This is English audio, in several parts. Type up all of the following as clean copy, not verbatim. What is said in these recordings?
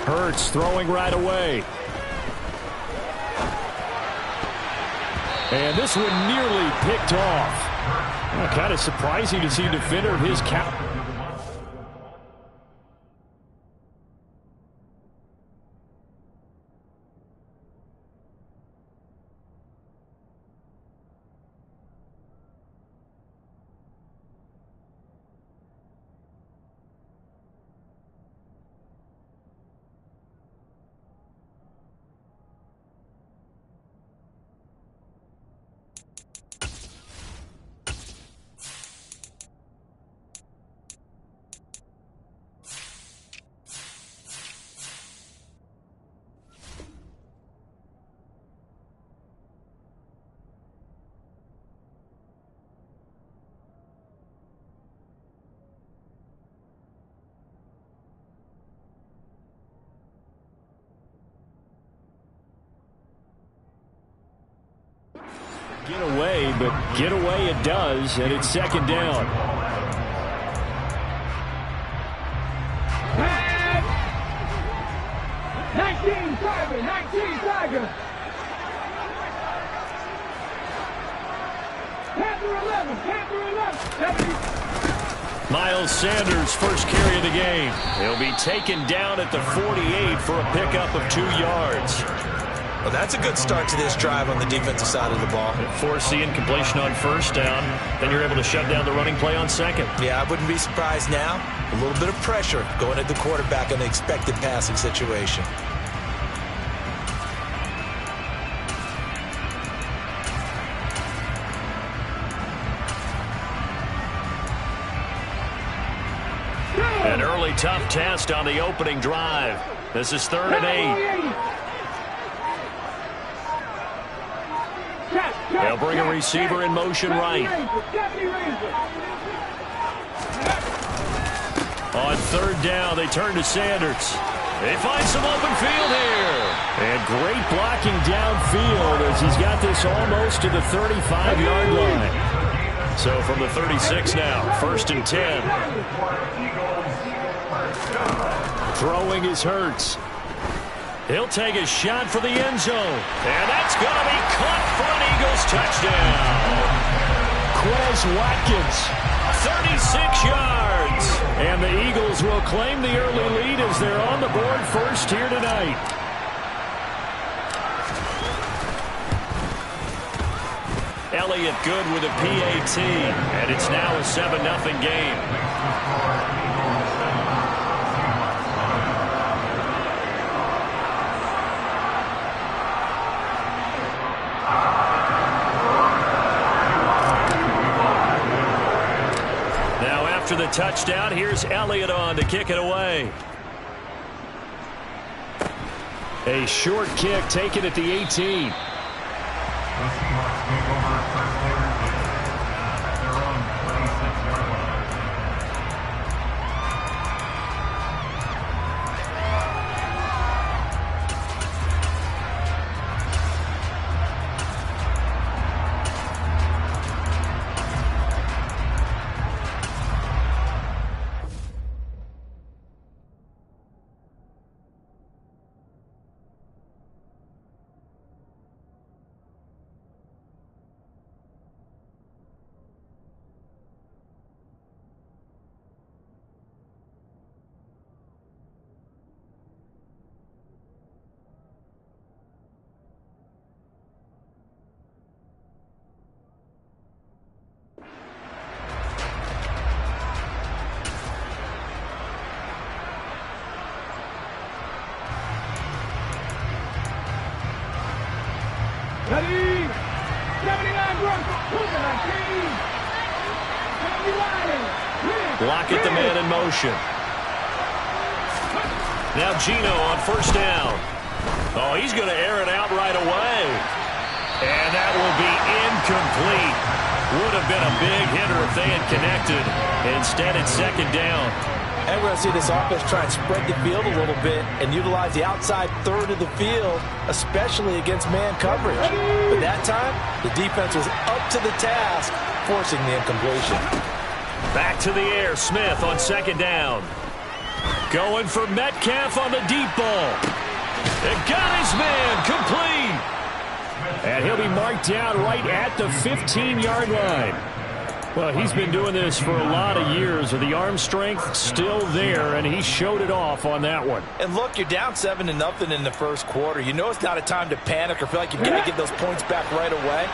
Hurts throwing right away. And this one nearly picked off. Kind of surprising to see a defender of his caliber. Get away, but get away it does, and it's second down. 19 Tiger, 19 Tiger. Panther 11, Panther 11. Miles Sanders, first carry of the game. He'll be taken down at the 48 for a pickup of 2 yards. Well, that's a good start to this drive on the defensive side of the ball. Force the incompletion on first down. Then you're able to shut down the running play on second. Yeah, I wouldn't be surprised now. A little bit of pressure going at the quarterback in an expected passing situation. An early tough test on the opening drive. This is 3rd and 8. They'll bring a receiver in motion right. On 3rd down, they turn to Sanders. They find some open field here. And great blocking downfield as he's got this almost to the 35-yard line. So from the 36 now, 1st and 10. Throwing is Hurts. He'll take a shot for the end zone. And that's going to be caught for an Eagles touchdown. Quez Watkins, 36 yards. And the Eagles will claim the early lead as they're on the board first here tonight. Elliott good with a PAT. And it's now a 7-0 game. After the touchdown, here's Elliott on to kick it away. A short kick taken at the 18. Ready? 79 Block at the man in motion. Now Geno on 1st down. Oh, he's going to air it out right away. And that will be incomplete. Would have been a big hitter if they had connected. Instead, it's 2nd down. And we're going to see this offense try and spread the field a little bit and utilize the outside 1/3 of the field, especially against man coverage. But that time, the defense was up to the task, forcing the incompletion. Back to the air, Smith on 2nd down. Going for Metcalf on the deep ball. It got his man complete. And he'll be marked down right at the 15-yard line. Well, he's been doing this for a lot of years with the arm strength still there, and he showed it off on that one. And look, you're down 7-0 in the first quarter. You know it's not a time to panic or feel like you've got to get those points back right away.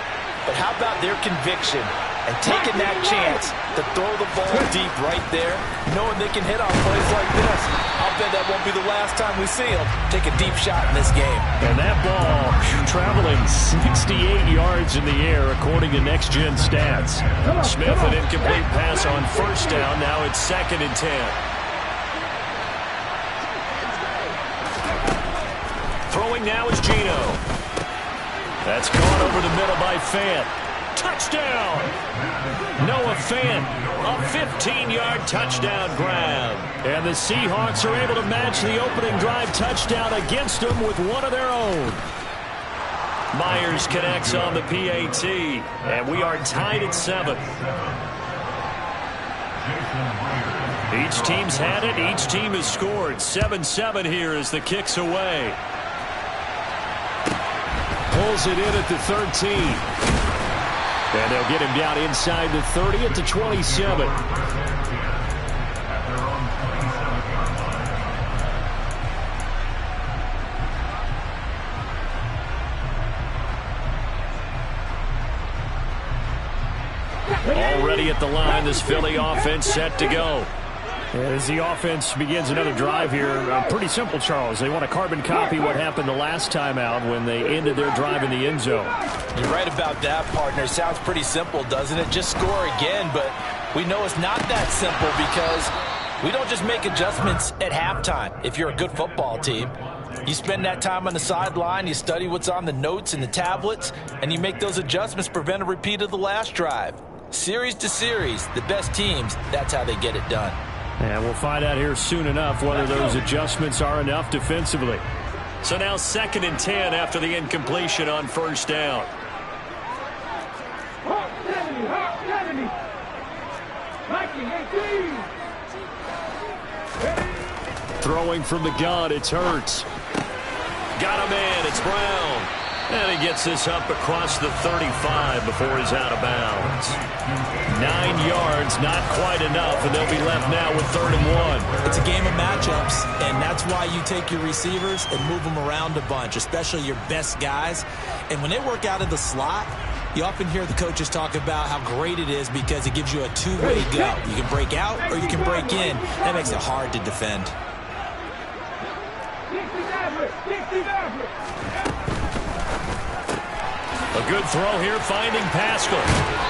But how about their conviction and taking that chance to throw the ball deep right there, knowing they can hit on plays like this? I'll bet that won't be the last time we see them take a deep shot in this game. And that ball traveling 68 yards in the air, according to Next Gen Stats. Smith, an incomplete pass on first down. Now it's 2nd and 10. Throwing now is Geno. That's caught over the middle by Fant. Touchdown! Noah Fant, a 15-yard touchdown grab. And the Seahawks are able to match the opening drive touchdown against them with one of their own. Myers connects on the PAT, and we are tied at 7. Each team's had it. Each team has scored. 7-7 here as the kick's away. Pulls it in at the 13. And they'll get him down inside the 30 at the 27. Already at the line, this Philly offense set to go. As the offense begins another drive here, pretty simple, Charles. They want to carbon copy what happened the last time out when they ended their drive in the end zone. You're right about that, partner. Sounds pretty simple, doesn't it? Just score again, but we know it's not that simple because we don't just make adjustments at halftime. If you're a good football team, you spend that time on the sideline, you study what's on the notes and the tablets, and you make those adjustments to prevent a repeat of the last drive. Series to series, the best teams, that's how they get it done. And we'll find out here soon enough whether those adjustments are enough defensively. So now 2nd and 10 after the incompletion on first down. Hawk 70, Hawk 70. Viking 18. Throwing from the gun, it's Hurts. Got a man, it's Brown. And he gets this up across the 35 before he's out of bounds. 9 yards, not quite enough, and they'll be left now with 3rd and 1. It's a game of matchups, and that's why you take your receivers and move them around a bunch, especially your best guys. And when they work out of the slot, you often hear the coaches talk about how great it is because it gives you a two-way go. You can break out or you can break in. That makes it hard to defend. 60. A good throw here, finding Pascal.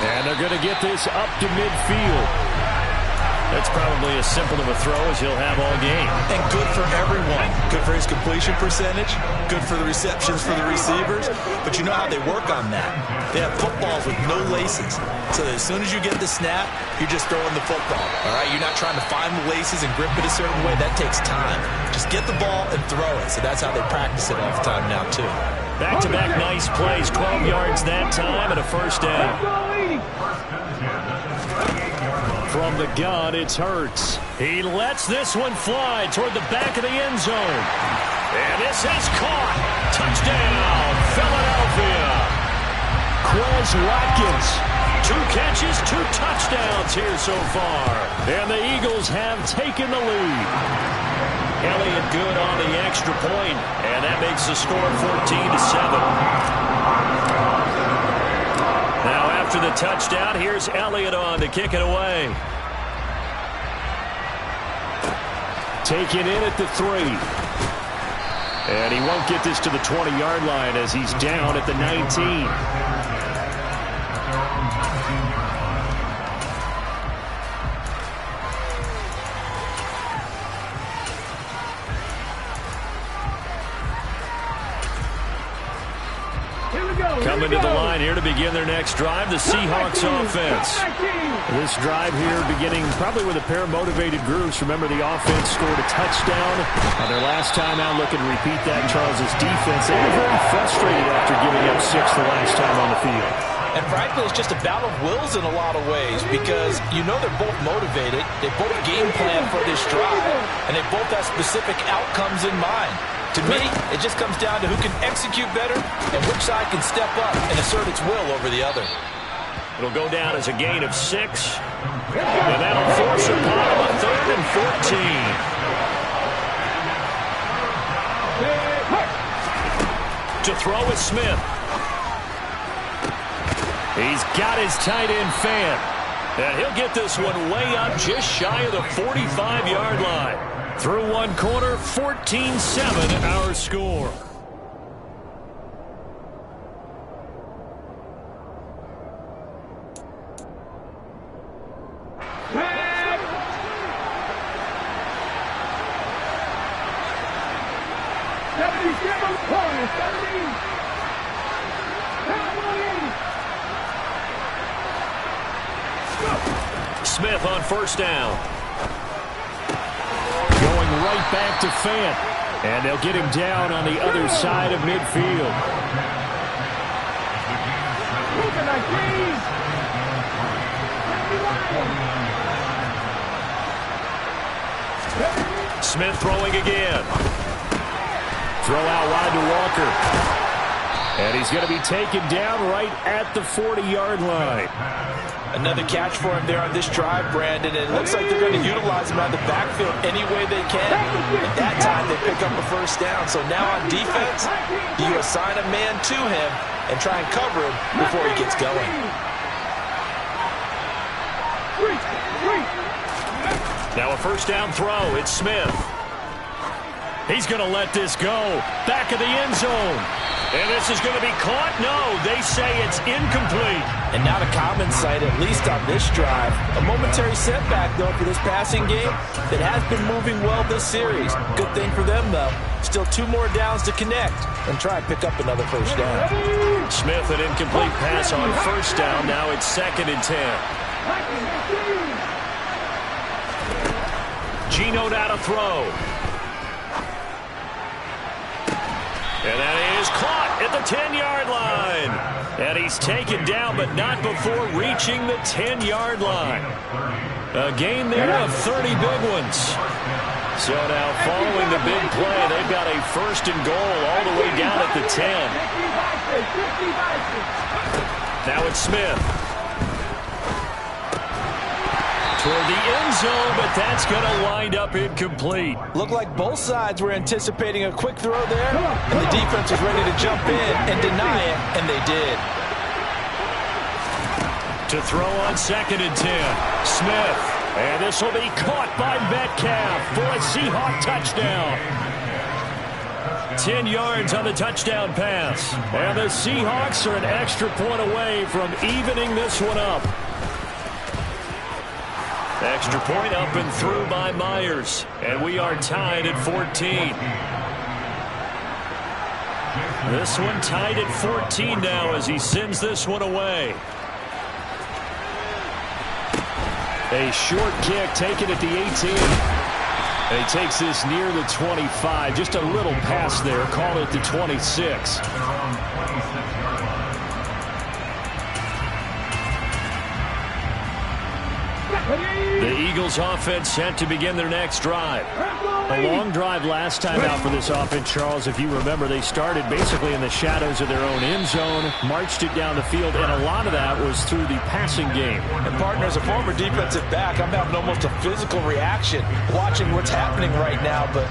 And they're going to get this up to midfield. That's probably as simple of a throw as he'll have all game. And good for everyone. Good for his completion percentage. Good for the receptions for the receivers. But you know how they work on that. They have footballs with no laces. So that as soon as you get the snap, you're just throwing the football. All right? You're not trying to find the laces and grip it a certain way. That takes time. Just get the ball and throw it. So that's how they practice it all the time now, too. Back-to-back nice plays. 12 yards that time and a first down. From the gun, it's Hurts. He lets this one fly toward the back of the end zone. And this is caught. Touchdown, Philadelphia. Quez Watkins. 2 catches, 2 touchdowns here so far. And the Eagles have taken the lead. Elliott good on the extra point, and that makes the score 14-7. Now after the touchdown, here's Elliott on to kick it away. Taken in at the 3. And he won't get this to the 20-yard line as he's down at the 19. Coming to the line here to begin their next drive, the Seahawks offense. This drive here beginning probably with a pair of motivated groups. Remember, the offense scored a touchdown on their last time out. Looking to repeat that. Charles's defense, they were very frustrated after giving up 6 the last time on the field. And frankly, it's just a battle of wills in a lot of ways because you know they're both motivated, they both game plan for this drive, and they both have specific outcomes in mind. To me, it just comes down to who can execute better and which side can step up and assert its will over the other. It'll go down as a gain of 6, and that'll force a bottom of 3rd and 14. To throw is Smith. He's got his tight end fan. And he'll get this one way up just shy of the 45-yard line. Through one quarter, 14-7 our score. Smith on first down. Going right back to Fant. And they'll get him down on the other side of midfield. Smith throwing again. Throw out wide to Walker. And he's going to be taken down right at the 40-yard line. Another catch for him there on this drive, Brandon, and it looks like they're going to utilize him out of the backfield any way they can. At that time, they pick up a first down. So now on defense, you assign a man to him and try and cover him before he gets going. Now a first down throw. It's Smith. He's going to let this go. Back of the end zone. And this is going to be caught? No, they say it's incomplete. And not a common sight, at least on this drive. A momentary setback, though, for this passing game that has been moving well this series. Good thing for them, though. Still 2 more downs to connect and try and pick up another first down. Smith, an incomplete pass on first down. Now it's 2nd and 10. Geno now to throw. And that is caught at the 10-yard line. And he's taken down, but not before reaching the 10-yard line. A gain there of 30 big ones. So now following the big play, they've got a 1st and goal all the way down at the 10. Now it's Smith. Toward the end zone, but that's going to wind up incomplete. Looked like both sides were anticipating a quick throw there, and the defense was ready to jump in and deny it, and they did. To throw on 2nd and 10, Smith. And this will be caught by Metcalf for a Seahawk touchdown. 10 yards on the touchdown pass. And the Seahawks are an extra point away from evening this one up. Extra point up and through by Myers. And we are tied at 14. This one tied at 14 now as he sends this one away. A short kick taken at the 18. And he takes this near the 25. Just a little pass there. Call it the 26. The Eagles offense set to begin their next drive. A long drive last time out for this offense, Charles. If you remember, they started basically in the shadows of their own end zone, marched it down the field, and a lot of that was through the passing game. And partner, as a former defensive back, I'm having almost a physical reaction watching what's happening right now. But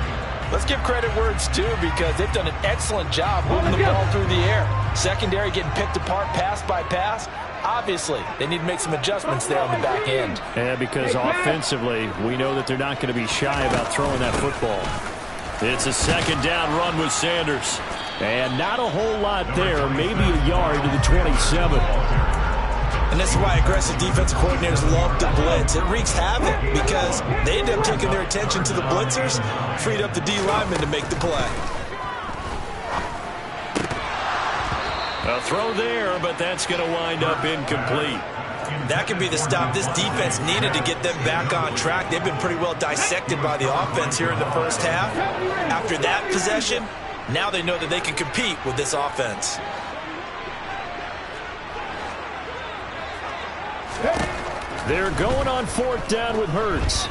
let's give credit where it's due because they've done an excellent job moving the ball through the air. Secondary getting picked apart pass by pass. Obviously, they need to make some adjustments there on the back end. Yeah, because offensively, we know that they're not going to be shy about throwing that football. It's a 2nd down run with Sanders. And not a whole lot there, maybe a yard to the 27. And this is why aggressive defensive coordinators love to blitz. It wreaks havoc because they end up taking their attention to the blitzers, freed up the D lineman to make the play. A throw there, but that's going to wind up incomplete. That could be the stop this defense needed to get them back on track. They've been pretty well dissected by the offense here in the first half. After that possession, now they know that they can compete with this offense. They're going on 4th down with Hurts.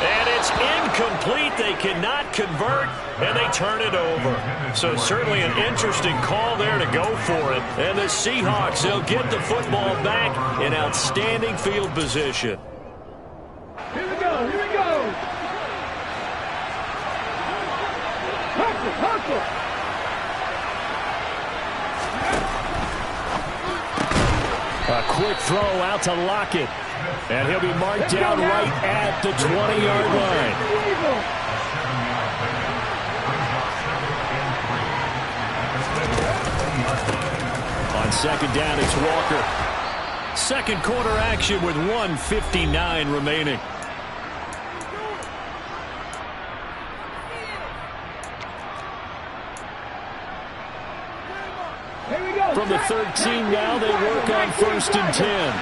And it's incomplete. They cannot convert, and they turn it over. So certainly an interesting call there to go for it. And the Seahawks, they'll get the football back in outstanding field position. Here we go, here we go. Hustle. A quick throw out to Lockett. And he'll be marked down right at the 20-yard line. On 2nd down, it's Walker. Second quarter action with 1:59 remaining. From the 13 now, they work on 1st and 10.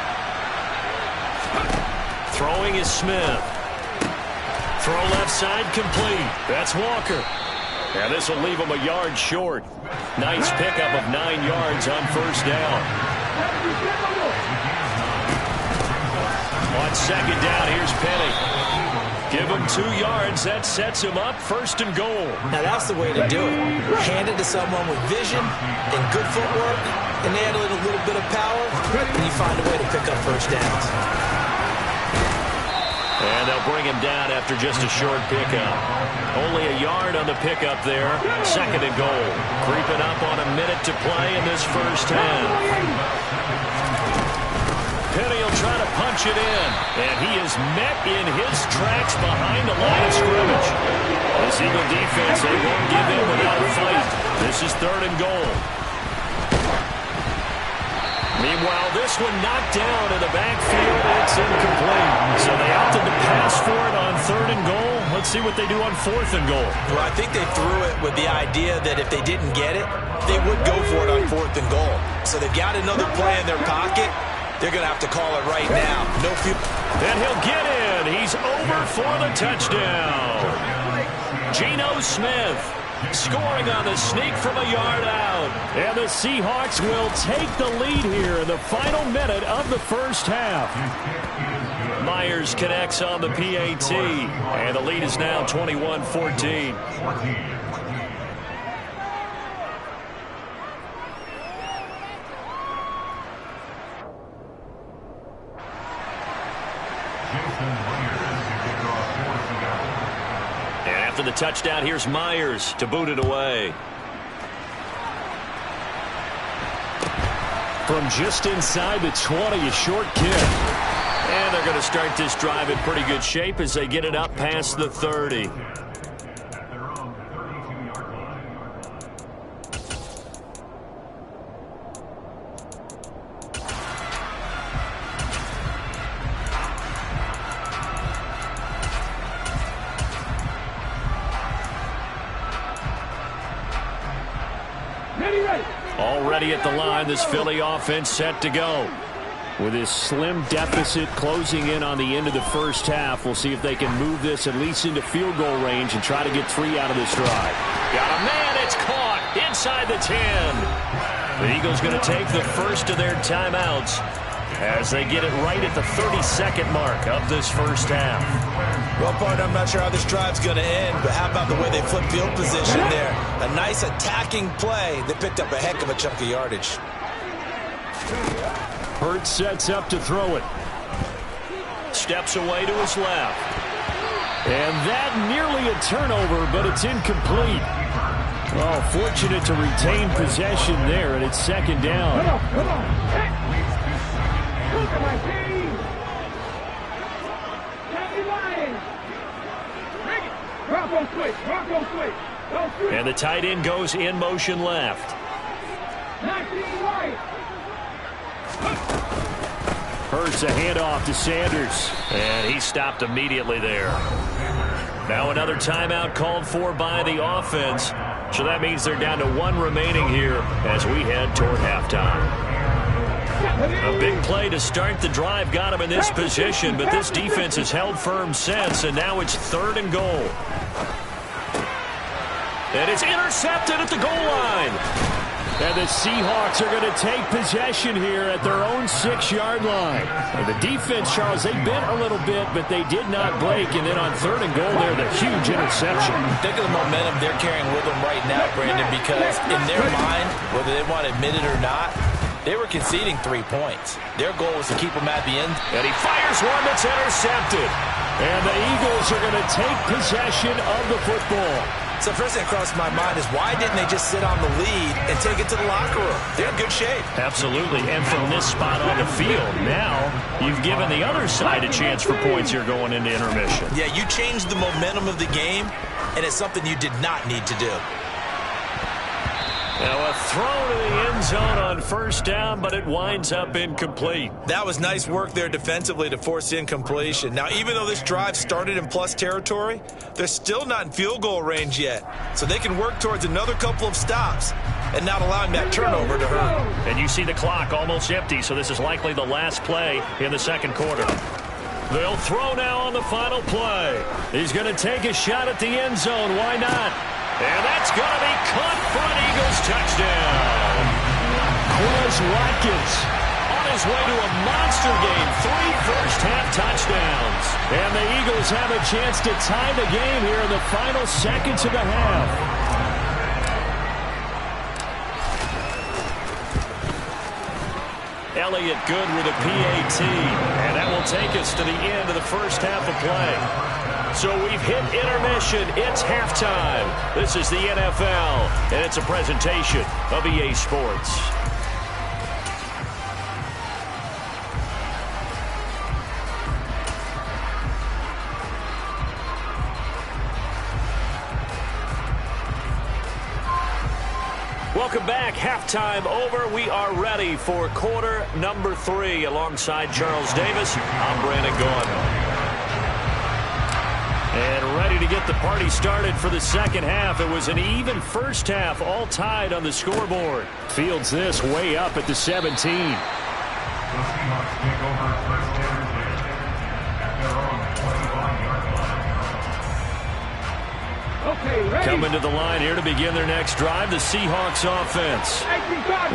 Throwing is Smith. Throw left side complete. That's Walker. And this will leave him a yard short. Nice pickup of 9 yards on 1st down. On 2nd down, here's Penny. Give him 2 yards. That sets him up 1st and goal. Now that's the way to do it. Hand it to someone with vision and good footwork, and add a little bit of power, and you find a way to pick up 1st downs. And they'll bring him down after just a short pickup. Only a yard on the pickup there. 2nd and goal. Creeping up on a minute to play in this first half. Penny will try to punch it in. And he is met in his tracks behind the line of scrimmage. This Eagle defense, they won't give in without a fight. This is 3rd and goal. Meanwhile, this one knocked down in the backfield. It's incomplete. So they opted to pass for it on 3rd and goal. Let's see what they do on 4th and goal. Well, I think they threw it with the idea that if they didn't get it, they would go for it on 4th and goal. So they've got another play in their pocket. They're going to have to call it right now. No few. And he'll get in. He's over for the touchdown. Geno Smith scoring on the sneak from a yard out. And the Seahawks will take the lead here in the final minute of the first half. Myers connects on the PAT. And the lead is now 21-14. And after the touchdown, here's Myers to boot it away. From just inside the 20, a short kick. And they're going to start this drive in pretty good shape as they get it up past the 30. Already at the line, this Philly offense set to go. With this slim deficit closing in on the end of the first half, we'll see if they can move this at least into field goal range and try to get 3 out of this drive. Got a man, it's caught inside the 10. The Eagles going to take the first of their timeouts as they get it right at the 32nd mark of this first half. Well, partner, I'm not sure how this drive's going to end, but how about the way they flip field position there? A nice attacking play. They picked up a heck of a chunk of yardage. Hurts sets up to throw it. Steps away to his left. And that nearly a turnover, but it's incomplete. Oh, fortunate to retain possession there, and it's 2nd down. Come on. Look at my team. Happy Lions. Rock on switch. Don't switch. And the tight end goes in motion left. 19 right. Hurts a handoff to Sanders. And he stopped immediately there. Now another timeout called for by the offense. So that means they're down to 1 remaining here as we head toward halftime. A big play to start the drive got him in this position, but this defense has held firm since, and now it's 3rd and goal. And it's intercepted at the goal line. And the Seahawks are going to take possession here at their own 6-yard line. And the defense, Charles, they bent a little bit, but they did not break. And then on 3rd and goal there, the huge interception. Think of the momentum they're carrying with them right now, Brandon, because in their mind, whether they want to admit it or not, they were conceding 3 points. Their goal was to keep them at the end. And he fires one that's intercepted. And the Eagles are going to take possession of the football. So first thing that crossed my mind is why didn't they just sit on the lead and take it to the locker room? They're in good shape. Absolutely. And from this spot on the field, now you've given the other side a chance for points here going into intermission. Yeah, you changed the momentum of the game, and it's something you did not need to do. Now a throw to the end zone on 1st down, but it winds up incomplete. That was nice work there defensively to force incompletion. Now, even though this drive started in plus territory, they're still not in field goal range yet. So they can work towards another couple of stops and not allowing that turnover to hurt. And you see the clock almost empty, so this is likely the last play in the 2nd quarter. They'll throw now on the final play. He's going to take a shot at the end zone. Why not? And that's going to be caught for an Eagles touchdown. Quez Watkins on his way to a monster game. 3 first-half touchdowns. And the Eagles have a chance to tie the game here in the final seconds of the half. Elliott good with a PAT. And that will take us to the end of the first half of play. So we've hit intermission. It's halftime. This is the NFL, and it's a presentation of EA Sports. Welcome back. Halftime over. We are ready for quarter number 3. Alongside Charles Davis, I'm Brandon Gaudin. And ready to get the party started for the second half. It was an even first half, all tied on the scoreboard. Fields this way up at the 17. The Seahawks take over first and 10 at their own 25-yard line. Okay, ready. Coming to the line here to begin their next drive, the Seahawks offense.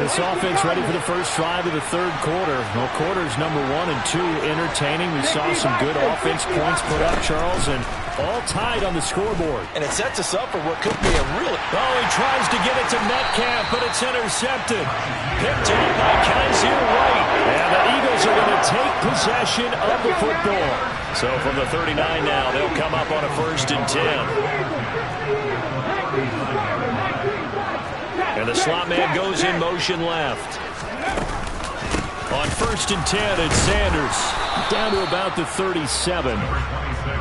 This offense ready for the first drive of the 3rd quarter. Well, quarters number 1 and 2 entertaining. We saw some good offense points put up, Charles, and all tied on the scoreboard. And it sets us up for what could be a really... Oh, he tries to get it to Metcalf, but it's intercepted. Picked up by Kaiser White. And the Eagles are going to take possession of the football. So from the 39 now, they'll come up on a 1st and 10. And the slot man goes in motion left. On 1st and 10, it's Sanders. Down to about the 37.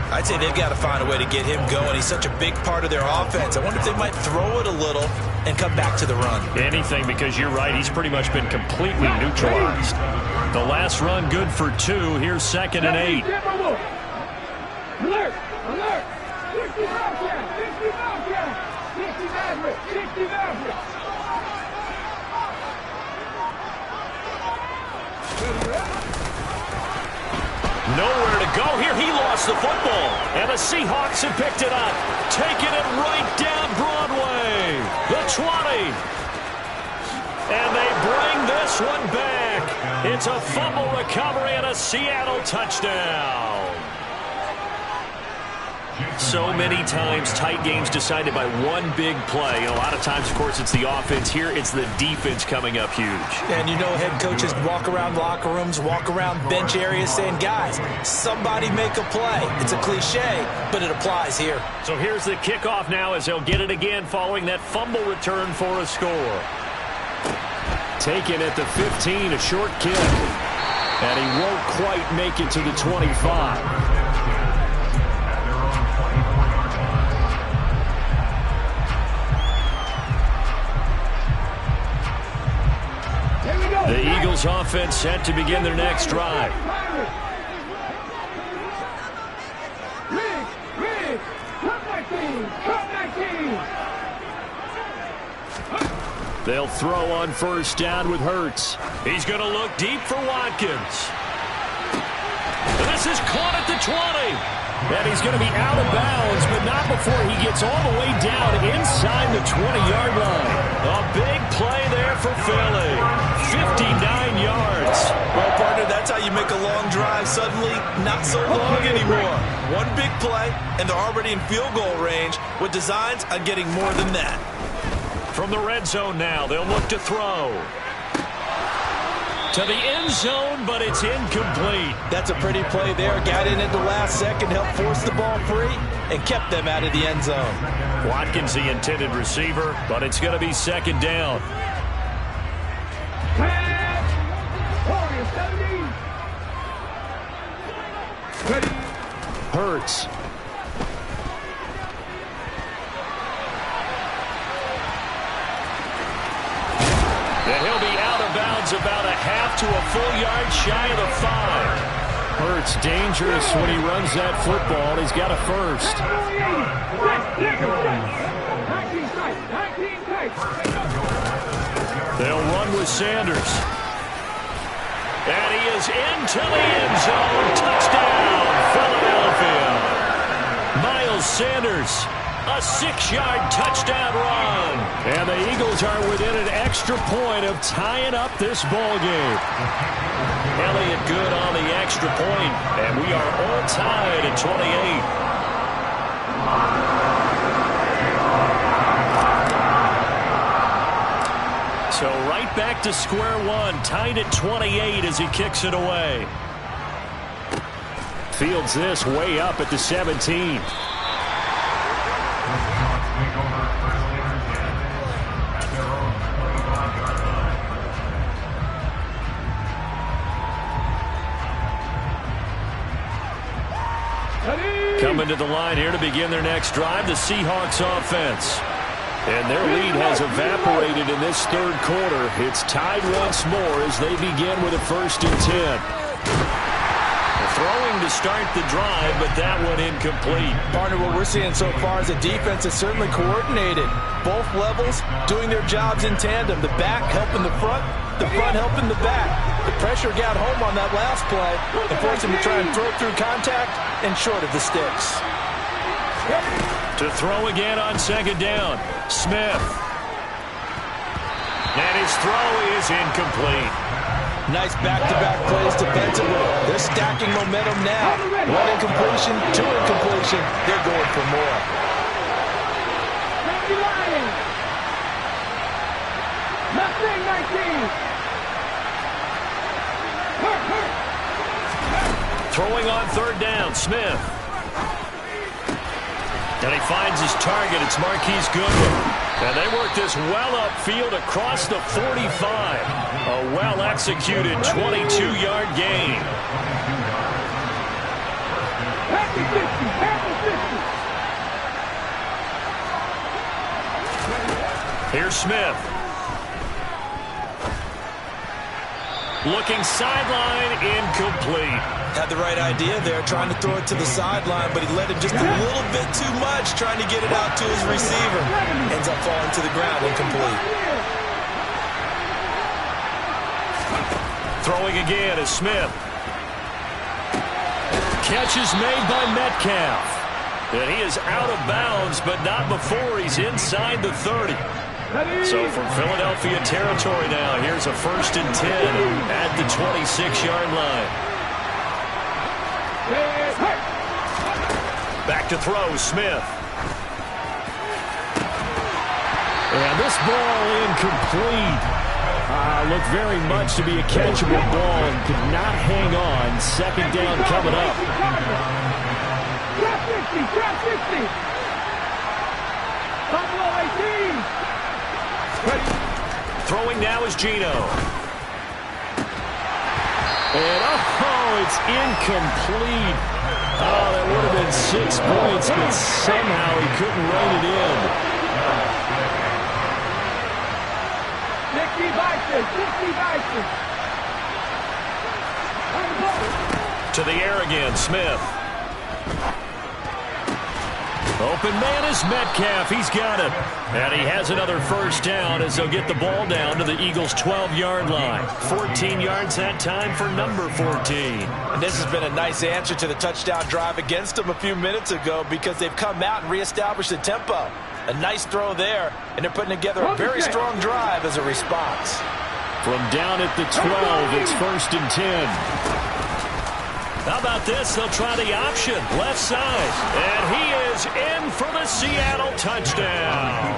I'd say they've got to find a way to get him going. He's such a big part of their offense. I wonder if they might throw it a little and come back to the run. Anything, because you're right. He's pretty much been completely neutralized. The last run good for 2. Here's 2nd and 8. Alert! Alert! 60 Bobcat! 60 Bobcat! 60 Maverick! 60 Maverick! Nowhere to go here. He lost the football. And the Seahawks have picked it up. Taking it right down Broadway. The 20. And they bring this one back. It's a fumble recovery and a Seattle touchdown. So many times tight games decided by one big play. And a lot of times, of course, it's the offense. Here, it's the defense coming up huge. And you know head coaches walk around locker rooms, walk around bench areas saying, guys, somebody make a play. It's a cliche, but it applies here. So here's the kickoff now as they'll get it again following that fumble return for a score. Taken at the 15, a short kick. And he won't quite make it to the 25. The Eagles offense set to begin their next drive. They'll throw on 1st down with Hurts. He's going to look deep for Watkins. This is caught at the 20. And he's going to be out of bounds, but not before he gets all the way down inside the 20-yard line. A big play there not so long anymore. One big play, and they're already in field goal range with designs on getting more than that. From the red zone now, they'll look to throw. To the end zone, but it's incomplete. That's a pretty play there. Got in at the last second, helped force the ball free, and kept them out of the end zone. Watkins the intended receiver, but it's going to be second down. Hurts. And he'll be out of bounds about a half to a full yard shy of the 5. Hurts dangerous when he runs that football. He's got a first. They'll run with Sanders. And he is into the end zone. Touchdown, Philadelphia. Miles Sanders, a 6-yard touchdown run. And the Eagles are within an extra point of tying up this ball game. Elliott good on the extra point, and we are all tied at 28. So right back to square one, tied at 28 as he kicks it away. Fields this way up at the 17. Coming to the line here to begin their next drive, the Seahawks offense. And their lead has evaporated in this third quarter. It's tied once more as they begin with a 1st and 10. Throwing to start the drive, but that one incomplete. Partner, what we're seeing so far is the defense is certainly coordinated. Both levels doing their jobs in tandem. The back helping the front helping the back. The pressure got home on that last play and forced him to try and throw through contact and short of the sticks. To throw again on second down, Smith. And his throw is incomplete. Nice back-to-back plays defensively. They're stacking momentum now. 1 incompletion, 2 incompletion. They're going for more. Throwing on third down, Smith. And he finds his target. It's Marquise Goodwin. And they work this well upfield across the 45. A well-executed 22-yard gain. Here's Smith. Looking sideline, incomplete. Had the right idea there, trying to throw it to the sideline, but he let him just a little bit too much, trying to get it out to his receiver. Ends up falling to the ground, incomplete. Throwing again is Smith. Catch is made by Metcalf. And he is out of bounds, but not before he's inside the 30. So from Philadelphia territory now, here's a 1st and 10 at the 26-yard line. Back to throw, Smith. And this ball incomplete. Looked very much to be a catchable ball and could not hang on. Second down coming up. Drop 50. Buffalo 18. Throwing now is Geno. And it's incomplete. Oh, that would have been 6 points, but somehow he couldn't rein it in. 60 To the air again, Smith. Open man is Metcalf. He's got it. And he has another first down as they'll get the ball down to the Eagles' 12-yard line. 14 yards that time for number 14. And this has been a nice answer to the touchdown drive against them a few minutes ago because they've come out and reestablished the tempo. A nice throw there, and they're putting together a very strong drive as a response. From down at the 12, it's 1st and 10. How about this? They'll try the option, left side. And he is in for the Seattle touchdown.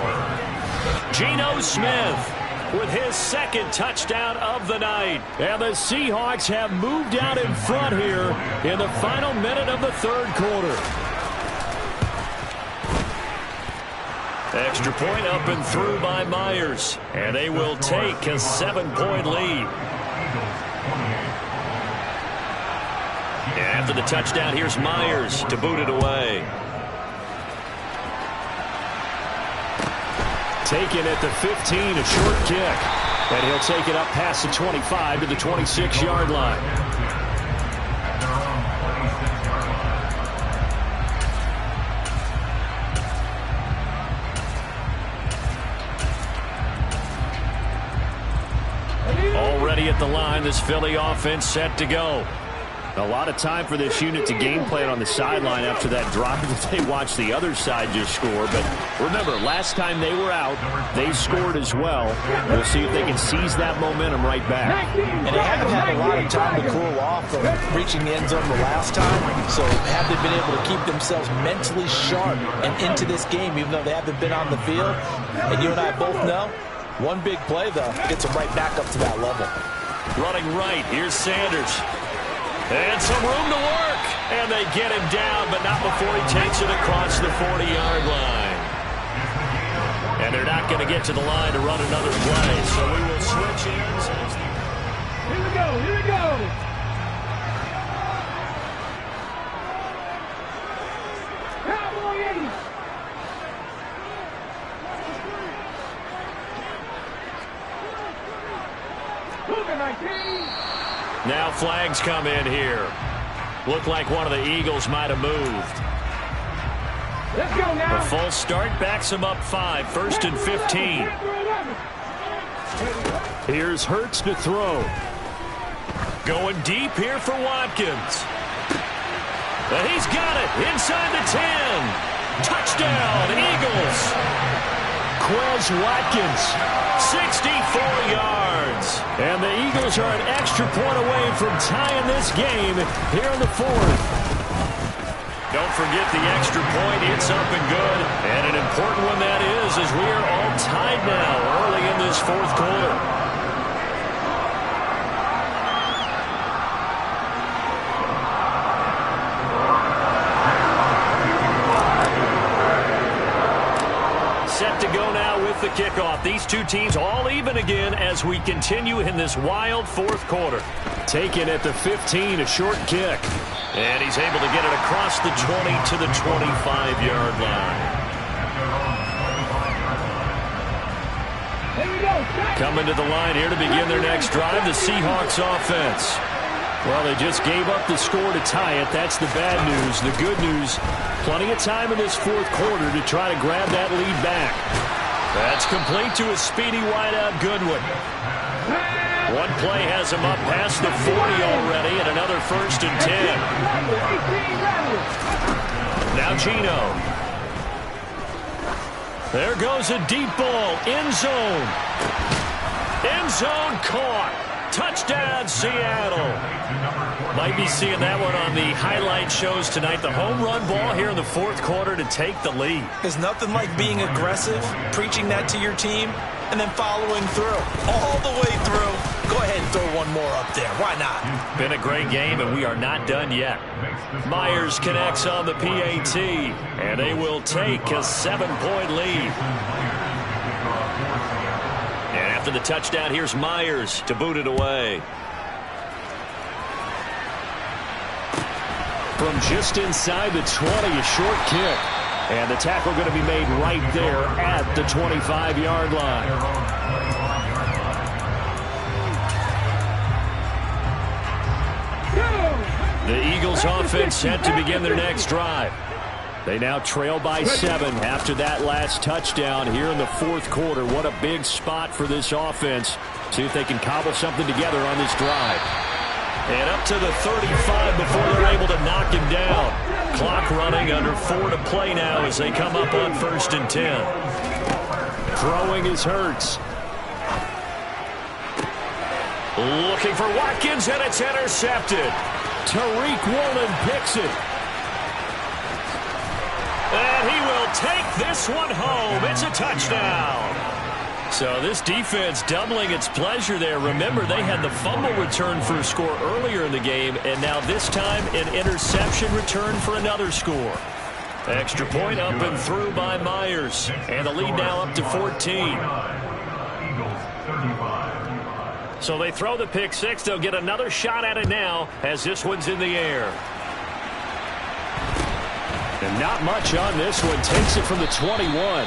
Geno Smith with his second touchdown of the night. And the Seahawks have moved out in front here in the final minute of the third quarter. Extra point up and through by Myers. And they will take a 7-point lead. And after the touchdown, here's Myers to boot it away. Taken at the 15, a short kick. And he'll take it up past the 25 to the 26-yard line. Already at the line, this Philly offense set to go. A lot of time for this unit to game plan on the sideline after that drive that they watched the other side just score. But remember, last time they were out, they scored as well. We'll see if they can seize that momentum right back. And they haven't had a lot of time to cool off from reaching the end zone the last time. So have they been able to keep themselves mentally sharp and into this game, even though they haven't been on the field? And you and I both know, one big play, though, gets them right back up to that level. Running right, here's Sanders. And some room to work. And they get him down, but not before he takes it across the 40-yard line. And they're not going to get to the line to run another play, so we will switch ends. Here we go, here we go. Cowboy 80. Moving 19. Now flags come in here. Looked like one of the Eagles might have moved. Let's go now. The false start backs them up 5, 1st and 15. Here's Hurts to throw. Going deep here for Watkins. And he's got it inside the 10. Touchdown, Eagles. Quez Watkins, 64 yards. And the Eagles are an extra point away from tying this game here in the fourth. Don't forget the extra point. It's up and good. And an important one that is, as we are all tied now early in this fourth quarter. Set to go now with the kickoff. These two teams all even again as we continue in this wild fourth quarter. Taken at the 15, a short kick. And he's able to get it across the 20 to the 25-yard line. Coming to the line here to begin their next drive, the Seahawks offense. Well, they just gave up the score to tie it. That's the bad news. The good news, plenty of time in this fourth quarter to try to grab that lead back. That's complete to a speedy wideout Goodwin. One play has him up past the 40 already, and another 1st and 10. Now Geno. There goes a deep ball. End zone. End zone caught. Touchdown, Seattle. Might be seeing that one on the highlight shows tonight. The home run ball here in the fourth quarter to take the lead. There's nothing like being aggressive, preaching that to your team, and then following through. All the way through. Go ahead and throw one more up there. Why not? Been a great game, and we are not done yet. Myers connects on the PAT, and they will take a 7-point lead. And after the touchdown, here's Myers to boot it away. From just inside the 20, a short kick. And the tackle going to be made right there at the 25-yard line. The Eagles offense set to begin their next drive. They now trail by 7 after that last touchdown here in the fourth quarter. What a big spot for this offense. See if they can cobble something together on this drive. And up to the 35 before they're able to knock him down. Clock running, under 4 to play now as they come up on 1st and 10. Throwing is Hurts. Looking for Watkins, and it's intercepted. Tariq Woolen picks it. And he will take this one home. It's a touchdown. So this defense doubling its pleasure there. Remember, they had the fumble return for a score earlier in the game, and now this time an interception return for another score. Extra point up and through by Myers. And the lead now up to 14. So they throw the pick six. They'll get another shot at it now as this one's in the air. And not much on this one. Takes it from the 21.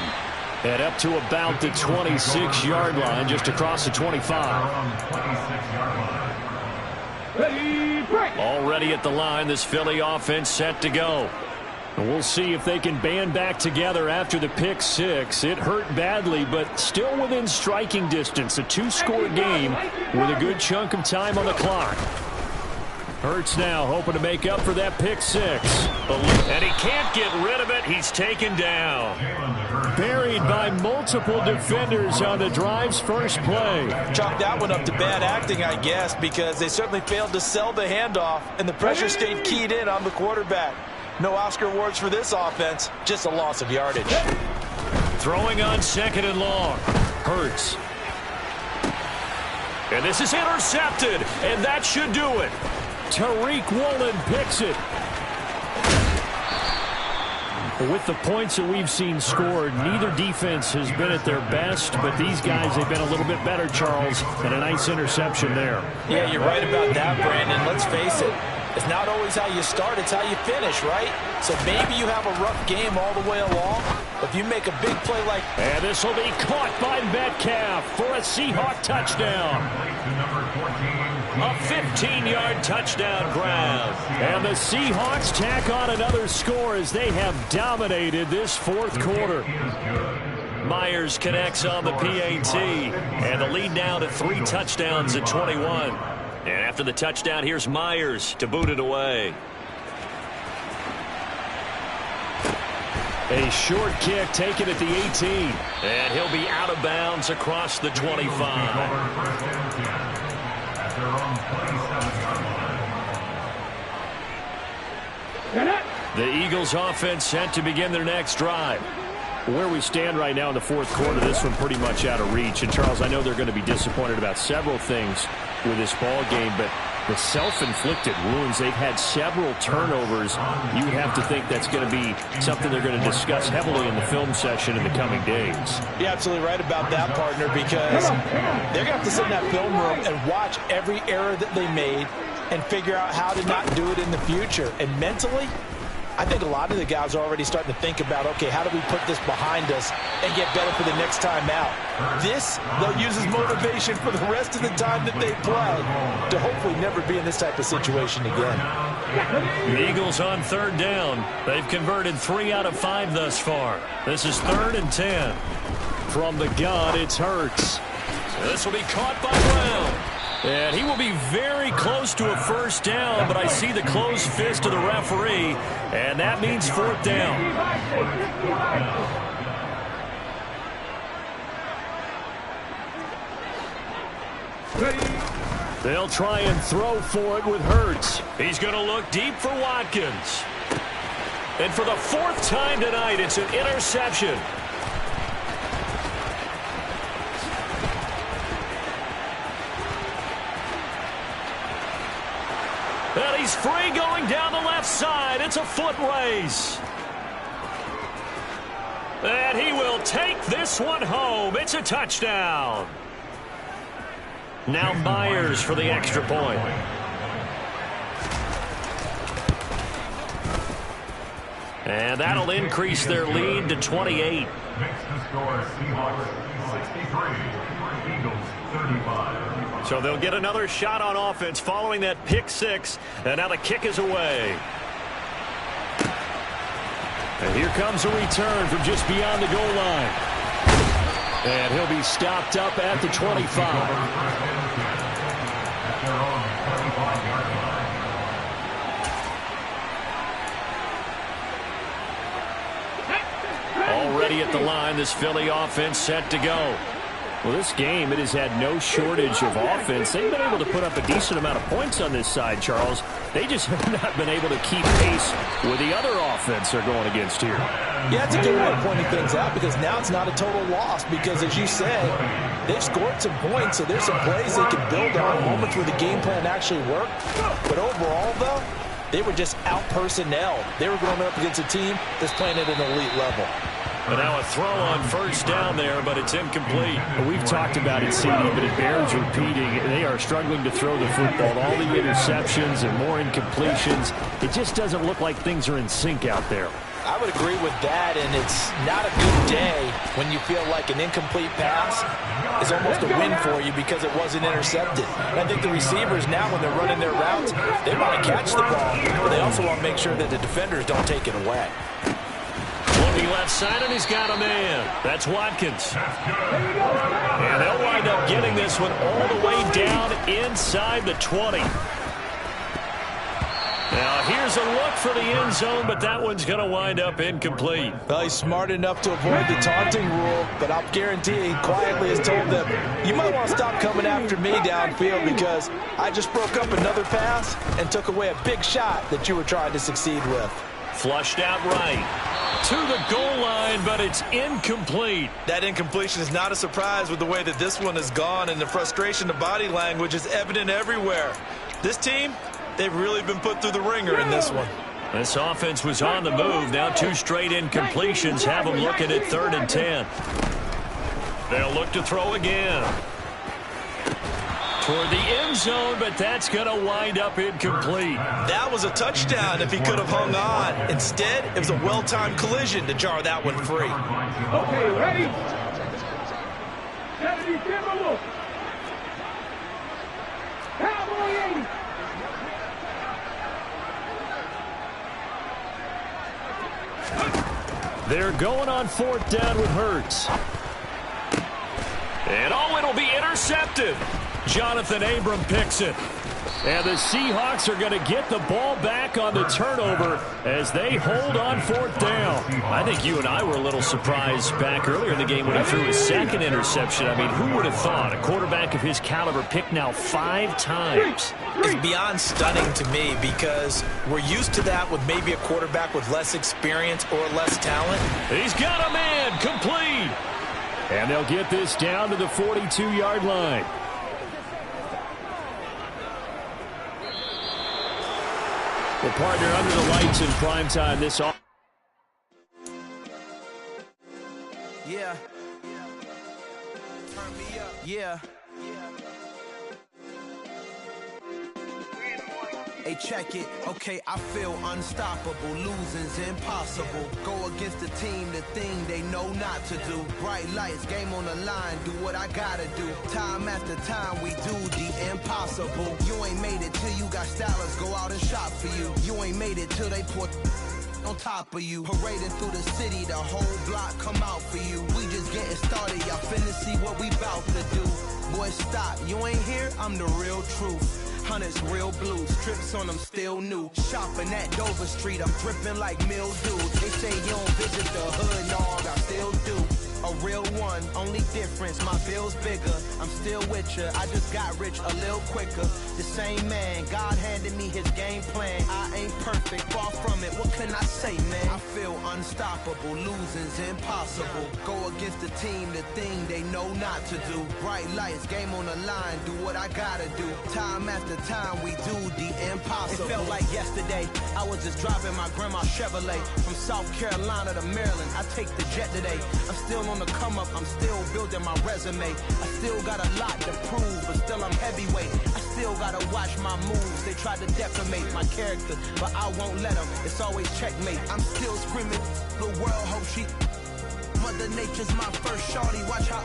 And up to about the 26-yard line, just across the 25. Already at the line, this Philly offense set to go. And we'll see if they can band back together after the pick six. It hurt badly, but still within striking distance. A two-score game with a good chunk of time on the clock. Hurts now, hoping to make up for that pick six. And he can't get rid of it. He's taken down. Buried by multiple defenders on the drive's first play. Chalk that one up to bad acting, I guess, because they certainly failed to sell the handoff, and the pressure stayed keyed in on the quarterback. No Oscar awards for this offense, just a loss of yardage. Throwing on second and long. Hurts. And this is intercepted, and that should do it. Tariq Woolen picks it. With the points that we've seen scored, neither defense has been at their best, but these guys have been a little bit better, Charles, and a nice interception there. Yeah, you're right about that, Brandon. Let's face it. It's not always how you start, it's how you finish, right? So maybe you have a rough game all the way along, but if you make a big play like... And this will be caught by Metcalf for a Seahawk touchdown. A 15-yard touchdown grab. And the Seahawks tack on another score as they have dominated this fourth quarter. Myers connects on the PAT, and the lead now to 3 touchdowns at 21. And after the touchdown, here's Myers to boot it away. A short kick taken at the 18. And he'll be out of bounds across the 25. The Eagles offense set to begin their next drive. Where we stand right now in the fourth quarter, this one pretty much out of reach. And, Charles, I know they're going to be disappointed about several things with this ball game, but the self-inflicted wounds, they've had several turnovers. You would have to think that's going to be something they're going to discuss heavily in the film session in the coming days. You're absolutely right about that, partner, because they're going to have to sit in that film room and watch every error that they made and figure out how to not do it in the future. And mentally, I think a lot of the guys are already starting to think about, okay, how do we put this behind us and get better for the next time out? This, they'll use as motivation for the rest of the time that they play to hopefully never be in this type of situation again. The Eagles on third down. They've converted 3 out of 5 thus far. This is 3rd and 10. From the gun, it's Hurts. This will be caught by Brown. And he will be very close to a first down, but I see the closed fist of the referee, and that means 4th down. They'll try and throw for it with Hurts. He's going to look deep for Watkins. And for the 4th time tonight, it's an interception. And he's free going down the left side. It's a foot race. And he will take this one home. It's a touchdown. Now Myers for the extra point. And that'll increase their lead to 28. Makes the score Seahawks 63, Eagles 35. So they'll get another shot on offense following that pick six. And now the kick is away. And here comes a return from just beyond the goal line. And he'll be stopped up at the 25. Already at the line, this Philly offense set to go. Well, this game, it has had no shortage of offense. They've been able to put up a decent amount of points on this side, Charles. They just have not been able to keep pace with the other offense they're going against here. Yeah, it's a good way of pointing things out because now it's not a total loss because, as you said, they've scored some points, so there's some plays they can build on, moments where the game plan actually worked. But overall, though, they were just out-personnelled. They were going up against a team that's playing at an elite level. But now a throw on first down there, but it's incomplete. We've talked about it, CD, but it bears repeating. They are struggling to throw the football. All the interceptions and more incompletions. It just doesn't look like things are in sync out there. I would agree with that, and it's not a good day when you feel like an incomplete pass is almost a win for you because it wasn't intercepted. And I think the receivers now, when they're running their routes, they want to catch the ball, but they also want to make sure that the defenders don't take it away. Looking left side, and he's got a man. That's Watkins. And they'll wind up getting this one all the way down inside the 20. Now, here's a look for the end zone, but that one's going to wind up incomplete. Well, he's smart enough to avoid the taunting rule, but I'll guarantee he quietly has told them, you might want to stop coming after me downfield because I just broke up another pass and took away a big shot that you were trying to succeed with. Flushed out right to the goal line, but it's incomplete. That incompletion is not a surprise with the way that this one has gone, and the frustration of body language is evident everywhere. This team, they've really been put through the ringer in this one. This offense was on the move. Now 2 straight incompletions have them looking at 3rd and 10. They'll look to throw again. Toward the end zone, but that's going to wind up incomplete. That was a touchdown if he could have hung on. Instead, it was a well-timed collision to jar that one free. Okay, ready? 70 Timberwolves. Cowboy 80. They're going on 4th down with Hurts. And it'll be intercepted. Jonathan Abram picks it. And the Seahawks are going to get the ball back on the turnover as they hold on 4th down. I think you and I were a little surprised back earlier in the game when he threw his 2nd interception. I mean, who would have thought a quarterback of his caliber picked now 5 times? It's beyond stunning to me because we're used to that with maybe a quarterback with less experience or less talent. He's got a man, complete. And they'll get this down to the 42-yard line. Well, partner, under the lights in prime time this off. Yeah. Turn me up. Yeah. Hey, check it. Okay, I feel unstoppable. Losing's impossible. Go against the team, the thing they know not to do. Bright lights, game on the line. Do what I gotta do. Time after time, we do the impossible. You ain't made it till you got stylers go out and shop for you. You ain't made it till they put on top of you. Parading through the city, the whole block come out for you. We just getting started, y'all finna see what we bout to do. Boy, stop, you ain't here, I'm the real truth. Hunters, real blues, trips on them still new. Shopping at Dover Street, I'm dripping like mildew. They say you don't visit the hood, dog, I still do. A real one, only difference, my bill's bigger. I'm still with ya, I just got rich a little quicker. The same man, God handed me his game plan. I ain't perfect, far from it, what can I say, man? I feel unstoppable, losing's impossible. Go against the team, the thing they know not to do. Bright lights, game on the line, do what I gotta do. Time after time, we do the impossible. It felt like yesterday, I was just driving my grandma's Chevrolet. From South Carolina to Maryland, I take the jet today. I'm still on the come up, I'm still building my resume. I still got a lot to prove, but still I'm heavyweight. I still gotta watch my moves. They tried to defamate my character, but I won't let them. It's always checkmate. I'm still screaming, the world hope she. Mother Nature's my first shorty. Watch how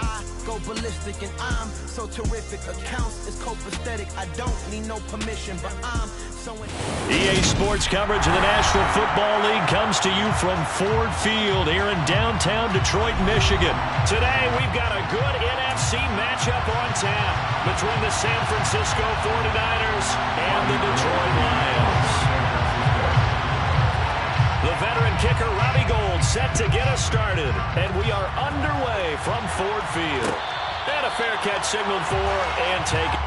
I go ballistic, and I'm so terrific. Accounts is copacetic. I don't need no permission, but I'm so. EA Sports coverage of the National Football League comes to you from Ford Field here in downtown Detroit, Michigan. Today, we've got a good NFC matchup on tap between the San Francisco 49ers and the Detroit Lions. The veteran kicker, Robbie Gould, set to get us started. And we are underway from Ford Field. And a fair catch signaled for and taken.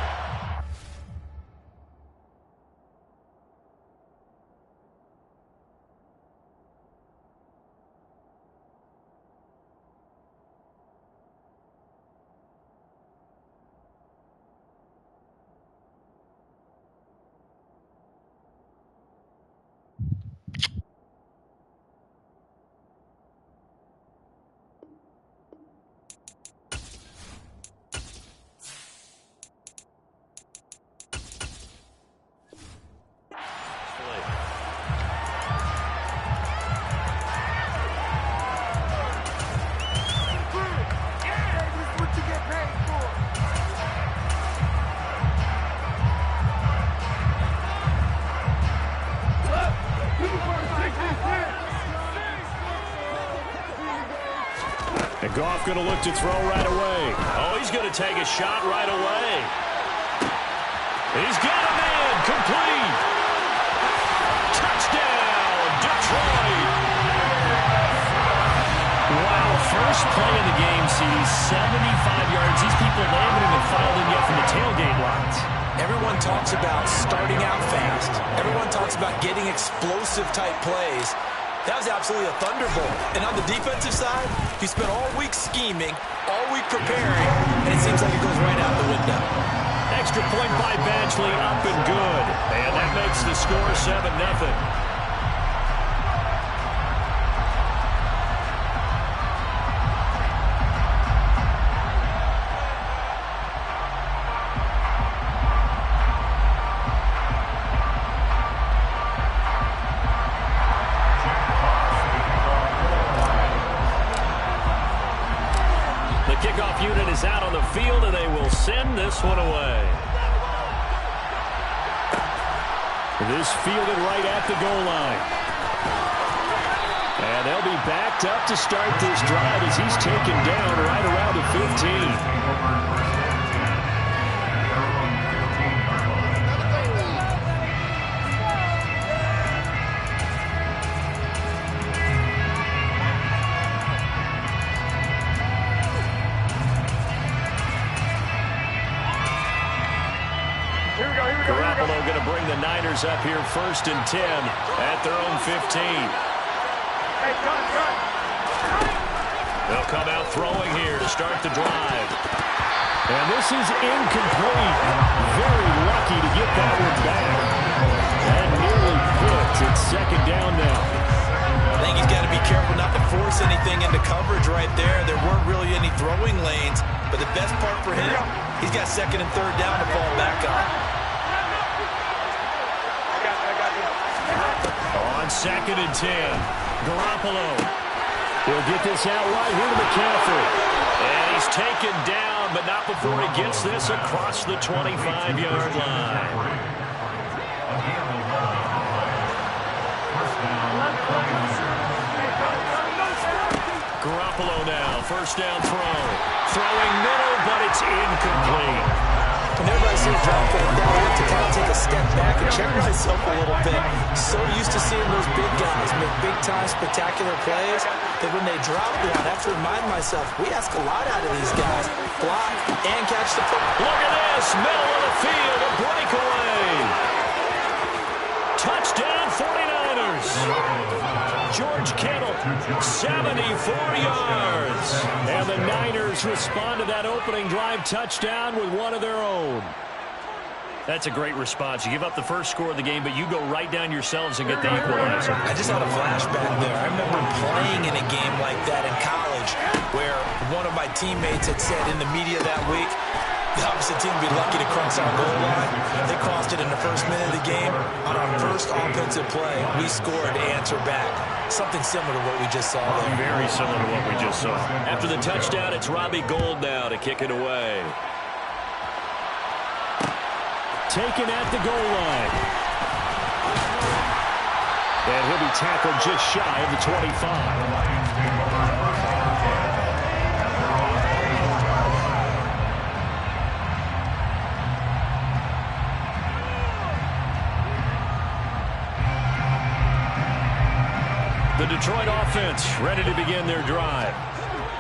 And Goff going to look to throw right away. Oh, he's going to take a shot right away. He's got him in. Complete. Touchdown, Detroit. Wow, first play of the game sees 75 yards. These people, they haven't even filed in yet from the tailgate lines. Everyone talks about starting out fast. Everyone talks about getting explosive type plays. That was absolutely a thunderbolt. And on the defensive side, he spent all week scheming, all week preparing, and it seems like it goes right out the window. Extra point by Badgley, up and good. And that makes the score 7-0. Kickoff unit is out on the field, and they will send this one away. This fielded right at the goal line. And they'll be backed up to start this drive as he's taken down right around the 15. Garoppolo going to bring the Niners up here 1st and 10 at their own 15. They'll come out throwing here to start the drive. And this is incomplete. Very lucky to get that one back. And nearly picked. It's 2nd down now. I think he's got to be careful not to force anything into coverage right there. There weren't really any throwing lanes. But the best part for him, he's got 2nd and 3rd down to fall back on. On 2nd and 10, Garoppolo will get this out right here to McCaffrey. And he's taken down, but not before he gets this across the 25-yard line. Garoppolo now, 1st down throw. Throwing middle, but it's incomplete. Whenever I see a drop like that, I have to kind of take a step back and check myself a little bit. So used to seeing those big guys make big-time spectacular plays that when they drop one, I have to remind myself, we ask a lot out of these guys. Block and catch the football. Look at this, middle of the field, a breakaway. Touchdown, 49ers. George Kittle, 74 yards. And the Niners respond to that opening drive touchdown with one of their own. That's a great response. You give up the first score of the game, but you go right down yourselves and get the equalizer. I just had a flashback there. I remember playing in a game like that in college where one of my teammates had said in the media that week, the opposite team would be lucky to crunch our goal line. They crossed it in the first minute of the game. On our first offensive play, we scored to answer back. Something similar to what we just saw there. Very similar to what we just saw. After the touchdown, it's Robbie Gould now to kick it away. Taken at the goal line. And he'll be tackled just shy of the 25. The Detroit offense ready to begin their drive.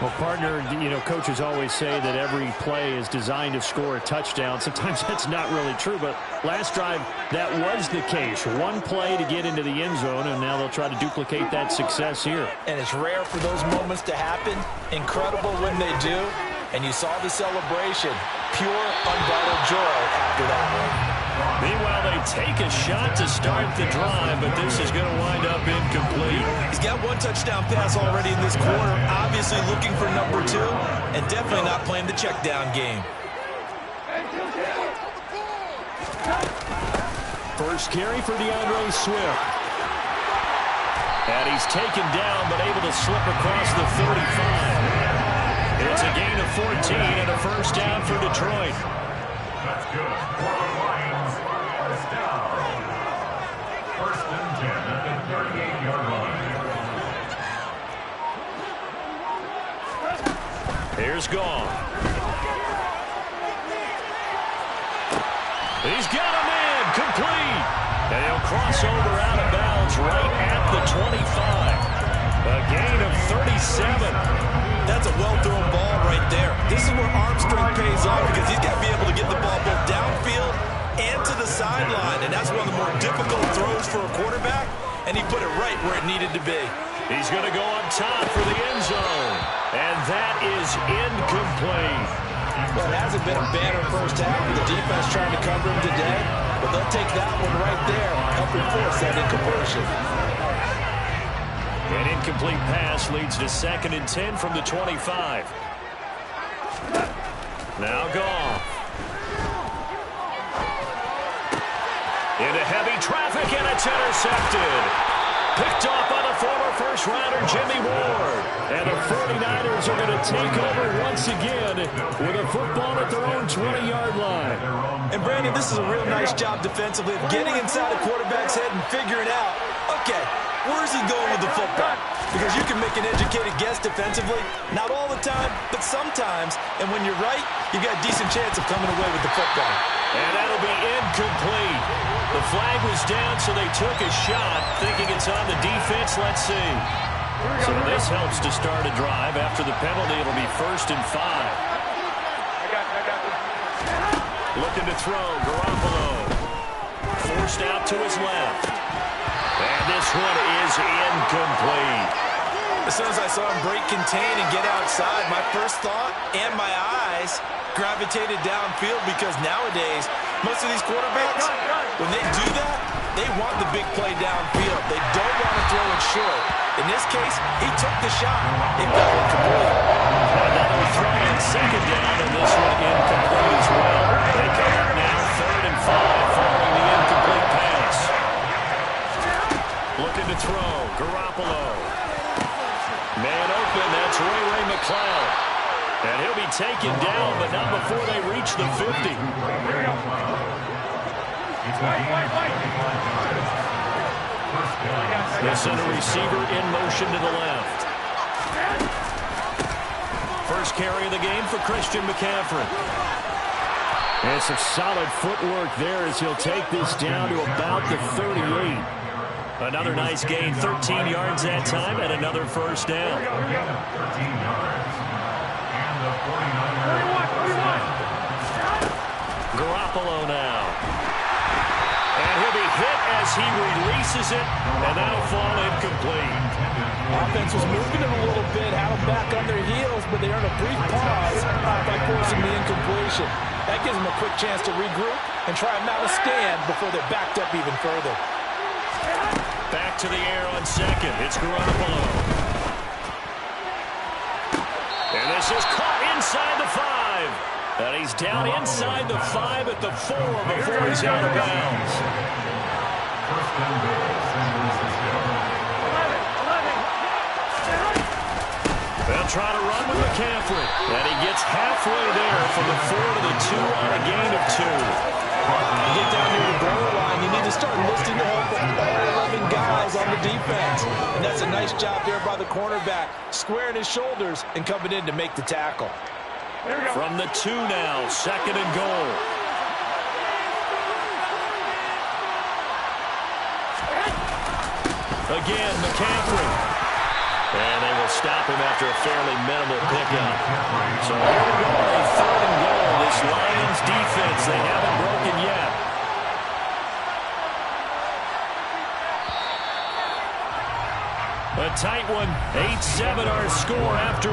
Well, partner, coaches always say that every play is designed to score a touchdown. Sometimes that's not really true, but last drive, that was the case. One play to get into the end zone, and now they'll try to duplicate that success here. And it's rare for those moments to happen. Incredible when they do. And you saw the celebration. Pure, unbridled joy after that one. Meanwhile, they take a shot to start the drive, but this is going to wind up incomplete. He's got one touchdown pass already in this quarter, obviously looking for number 2, and definitely not playing the check down game. First carry for DeAndre Swift. And he's taken down, but able to slip across the 35. It's a gain of 14 and a first down for Detroit. That's good. For the Lions, first down. First and 10 at the 38-yard line. Here's Goff. He's got a man complete. And he'll cross over out of bounds right at the 25. A gain of 37. That's a well-thrown ball right there. This is where arm strength pays off because he's got to be able to get the ball both downfield and to the sideline. And that's one of the more difficult throws for a quarterback. And he put it right where it needed to be. He's going to go on top for the end zone. And that is incomplete. Well, it hasn't been a banner first half with the defense trying to cover him today. But they'll take that one right there, helping force that incompletion. An incomplete pass leads to 2nd and 10 from the 25. Now Goff. Into heavy traffic, and it's intercepted. Picked off by the former first-rounder Jimmy Ward. And the 49ers are going to take over once again with a football at their own 20-yard line. And, Brandon, this is a real nice job defensively of getting inside a quarterback's head and figuring out, okay, where's he going with the football? Because you can make an educated guess defensively, not all the time, but sometimes. And when you're right, you've got a decent chance of coming away with the football. And that'll be incomplete. The flag was down, so they took a shot, thinking it's on the defense. Let's see. So this helps to start a drive. After the penalty, it'll be 1st and 5. Looking to throw, Garoppolo. Forced out to his left. And this one is incomplete. As soon as I saw him break contain and get outside, my first thought and my eyes gravitated downfield because nowadays, most of these quarterbacks, when they do that, they want the big play downfield. They don't want to throw it short. In this case, he took the shot. It fell incomplete. Another throw in 2nd down, and this one incomplete as well. They come up now 3rd and 5 following the incomplete pass. Looking to throw, Garoppolo. Man open, that's Ray McCloud. And he'll be taken down, but not before they reach the 50. The center receiver in motion to the left. First carry of the game for Christian McCaffrey. And some solid footwork there as he'll take this down to about the 38. Another nice gain, 13 yards that time, and another first down. 13 yards. And the 49ers. Garoppolo now. And he'll be hit as he releases it, and that'll fall incomplete. Offense was moving it a little bit, had them back on their heels, but they earned a brief pause by forcing the incompletion. That gives them a quick chance to regroup and try and mount a stand before they're backed up even further. Back to the air on 2nd. It's Garoppolo. And this is caught inside the 5. And he's down inside the 5 at the 4 before he's out of bounds. First and goal, San Francisco. They'll try to run with McCaffrey. And he gets halfway there from the 4 to the 2 on a gain of 2. You get down here to the goal line, you need to start listing the help of all 11 guys on the defense. And that's a nice job there by the cornerback, squaring his shoulders and coming in to make the tackle. From the 2 now, 2nd and goal. Again, McCaffrey. And they will stop him after a fairly minimal pickup. So here we go, a 3rd and goal. This Lions defense, they haven't broken yet. A tight one, 8-7 our score after